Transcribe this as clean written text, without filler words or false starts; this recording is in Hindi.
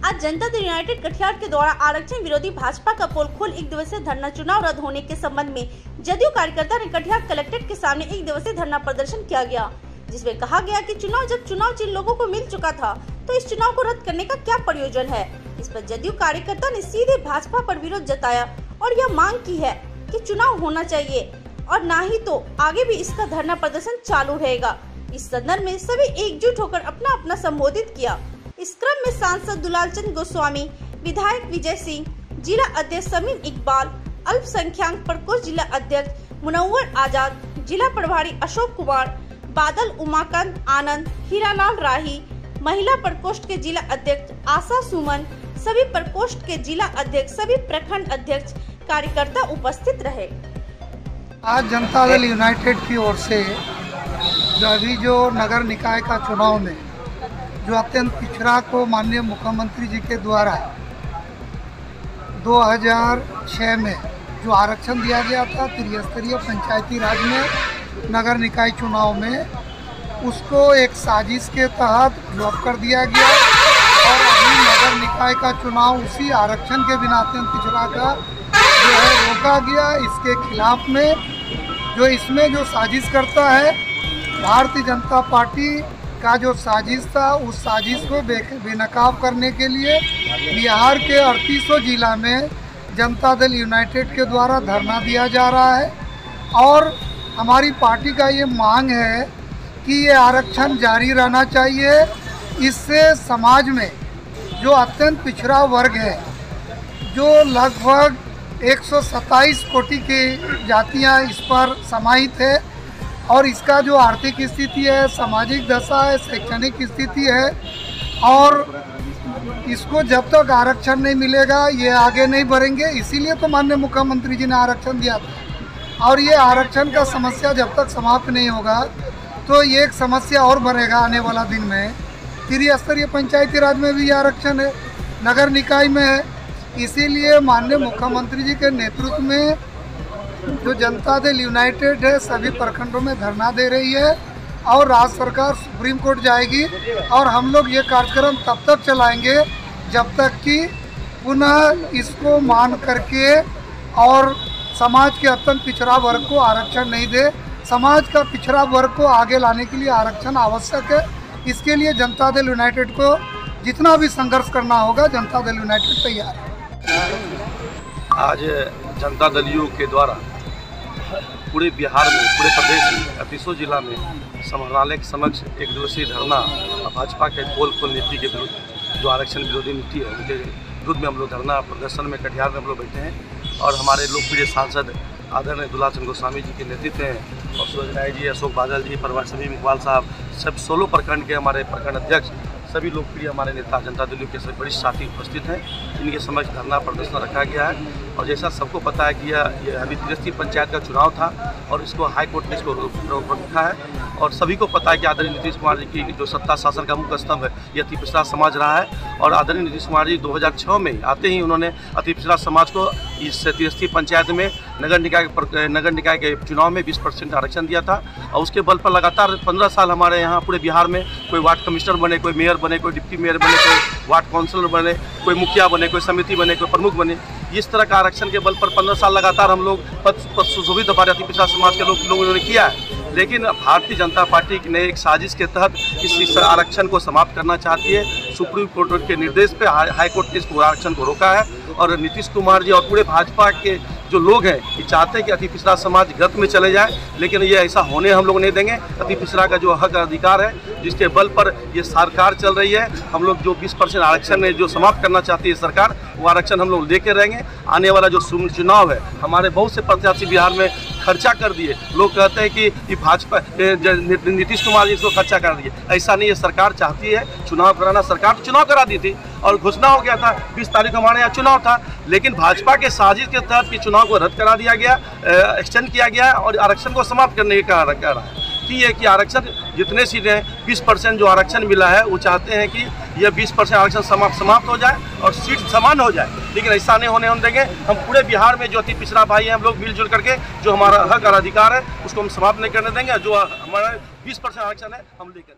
आज जनता दल यूनाइटेड कटिहार के द्वारा आरक्षण विरोधी भाजपा का पोल खोल 1 दिवसीय धरना चुनाव रद्द होने के संबंध में जदयू कार्यकर्ता ने कटिहार कलेक्ट्रेट के सामने 1 दिवसीय धरना प्रदर्शन किया गया, जिसमें कहा गया कि जब चुनाव चिन्ह लोगों को मिल चुका था तो इस चुनाव को रद्द करने का क्या प्रयोजन है। इस पर जदयू कार्यकर्ता ने सीधे भाजपा पर विरोध जताया और यह मांग की है कि चुनाव होना चाहिए और ना ही तो आगे भी इसका धरना प्रदर्शन चालू रहेगा। इस संदर्भ में सभी एकजुट होकर अपना अपना संबोधित किया। इस क्रम में सांसद दुलाल चंद गोस्वामी, विधायक विजय सिंह, जिला अध्यक्ष समीम इकबाल, अल्पसंख्यक प्रकोष्ठ जिला अध्यक्ष मुनव्वर आजाद, जिला प्रभारी अशोक कुमार, बादल उमाकांत आनंद, हीरालाल राही, महिला प्रकोष्ठ के जिला अध्यक्ष आशा सुमन, सभी प्रकोष्ठ के जिला अध्यक्ष, सभी प्रखंड अध्यक्ष, कार्यकर्ता उपस्थित रहे। आज जनता दल यूनाइटेड की ओर से अभी जो नगर निकाय का चुनाव में जो अत्यंत पिछड़ा को माननीय मुख्यमंत्री जी के द्वारा 2006 में जो आरक्षण दिया गया था त्रिस्तरीय पंचायती राज में नगर निकाय चुनाव में, उसको एक साजिश के तहत ड्रॉप कर दिया गया और अभी नगर निकाय का चुनाव उसी आरक्षण के बिना अत्यंत पिछड़ा का जो है रोका गया। इसके खिलाफ में जो इसमें जो साजिश करता है भारतीय जनता पार्टी का जो साजिश था, उस साजिश को बेनकाब करने के लिए बिहार के 3800 जिला में जनता दल यूनाइटेड के द्वारा धरना दिया जा रहा है और हमारी पार्टी का ये मांग है कि ये आरक्षण जारी रहना चाहिए। इससे समाज में जो अत्यंत पिछड़ा वर्ग है, जो लगभग 127 कोटि की जातियां इस पर समाहित है और इसका जो आर्थिक स्थिति है, सामाजिक दशा है, शैक्षणिक स्थिति है और इसको जब तक आरक्षण नहीं मिलेगा ये आगे नहीं बढ़ेंगे। इसीलिए तो माननीय मुख्यमंत्री जी ने आरक्षण दिया था और ये आरक्षण का समस्या जब तक समाप्त नहीं होगा तो ये एक समस्या और बढ़ेगा आने वाला दिन में। त्रिस्तरीय पंचायती राज में भी आरक्षण है, नगर निकाय में है। इसीलिए माननीय मुख्यमंत्री जी के नेतृत्व में जो जनता दल यूनाइटेड है सभी प्रखंडों में धरना दे रही है और राज्य सरकार सुप्रीम कोर्ट जाएगी और हम लोग ये कार्यक्रम तब तक चलाएंगे जब तक कि पुनः इसको मान करके और समाज के अत्यंत पिछड़ा वर्ग को आरक्षण नहीं दे। समाज का पिछड़ा वर्ग को आगे लाने के लिए आरक्षण आवश्यक है। इसके लिए जनता दल यूनाइटेड को जितना भी संघर्ष करना होगा जनता दल यूनाइटेड तैयार है। आज जनता दल यू के द्वारा पूरे बिहार में, पूरे प्रदेश में 3800 जिला में समाहरणालय के समक्ष 1 दिवसीय धरना भाजपा के पोल खोल नीति के विरुद्ध, जो आरक्षण विरोधी नीति है उनके विरुद्ध में हम लोग धरना प्रदर्शन में कटिहार में हम लोग बैठे हैं और हमारे लोकप्रिय सांसद आदरणीय दुलाल चंद गोस्वामी जी के नेतृत्व में और सूरज राय जी, अशोक बादल जी, प्रभारी समीम इकबाल साहब, सब 16 प्रखंड के हमारे प्रखंड अध्यक्ष, सभी लोकप्रिय हमारे नेता जनता दल के सभी वरिष्ठ साथी उपस्थित हैं। इनके समक्ष धरना प्रदर्शन रखा गया है और जैसा सबको पता है कि यह अभी त्रिस्तरीय पंचायत का चुनाव था और इसको हाई कोर्ट ने इसको रोक रखा है और सभी को पता है कि आदरणीय नीतीश कुमार जी की जो सत्ता शासन का मुख्य स्तंभ है ये अति पिछड़ा समाज रहा है और आदरणीय नीतीश कुमार जी 2006 में आते ही उन्होंने अति पिछड़ा समाज को इस त्रिस्तरीय पंचायत में नगर निकाय के चुनाव में 20% आरक्षण दिया था और उसके बल पर लगातार 15 साल हमारे यहाँ पूरे बिहार में कोई वार्ड कमिश्नर बने, कोई मेयर बने, कोई डिप्टी मेयर बने, कोई वार्ड काउंसिलर बने, कोई मुखिया बने, कोई समिति बने, कोई प्रमुख बने। इस तरह का आरक्षण के बल पर 15 साल लगातार हम लोग पद सुशोभित हमारे अति पिछड़ा समाज के लोगों ने किया है। लेकिन भारतीय जनता पार्टी ने एक साजिश के तहत इस आरक्षण को समाप्त करना चाहती है। सुप्रीम कोर्ट के निर्देश पे हाई कोर्ट ने इस आरक्षण को रोका है और नीतीश कुमार जी और पूरे भाजपा के जो लोग हैं ये चाहते हैं कि अति पिछड़ा समाज गर्त में चले जाए, लेकिन ये ऐसा होने हम लोग नहीं देंगे। अति पिछड़ा का जो हक अधिकार है जिसके बल पर ये सरकार चल रही है, हम लोग जो 20% आरक्षण है जो समाप्त करना चाहती है सरकार, वो आरक्षण हम लोग लेके रहेंगे। आने वाला जो चुनाव है हमारे बहुत से प्रत्याशी बिहार में खर्चा कर दिए। लोग कहते हैं कि भाजपा नीतीश कुमार जी इसको खर्चा कर दिए, ऐसा नहीं है। सरकार चाहती है चुनाव कराना, सरकार तो चुनाव करा दी थी और घोषणा हो गया था 20 तारीख को हमारे यहाँ चुनाव था, लेकिन भाजपा के साजिश के तहत कि चुनाव को रद्द करा दिया गया, एक्सटेंड किया गया और आरक्षण को समाप्त करने का कह रहा है कि आरक्षण जितने सीटें हैं 20% जो आरक्षण मिला है वो चाहते हैं कि यह 20% आरक्षण समाप्त हो जाए और सीट समान हो जाए, लेकिन ऐसा नहीं होने हम देंगे। हम पूरे बिहार में जो अति पिछड़ा भाई हैं हम लोग मिलजुल करके जो हमारा हक और अधिकार है उसको हम समाप्त नहीं करने देंगे। जो हमारा 20% आरक्षण है हम लेकर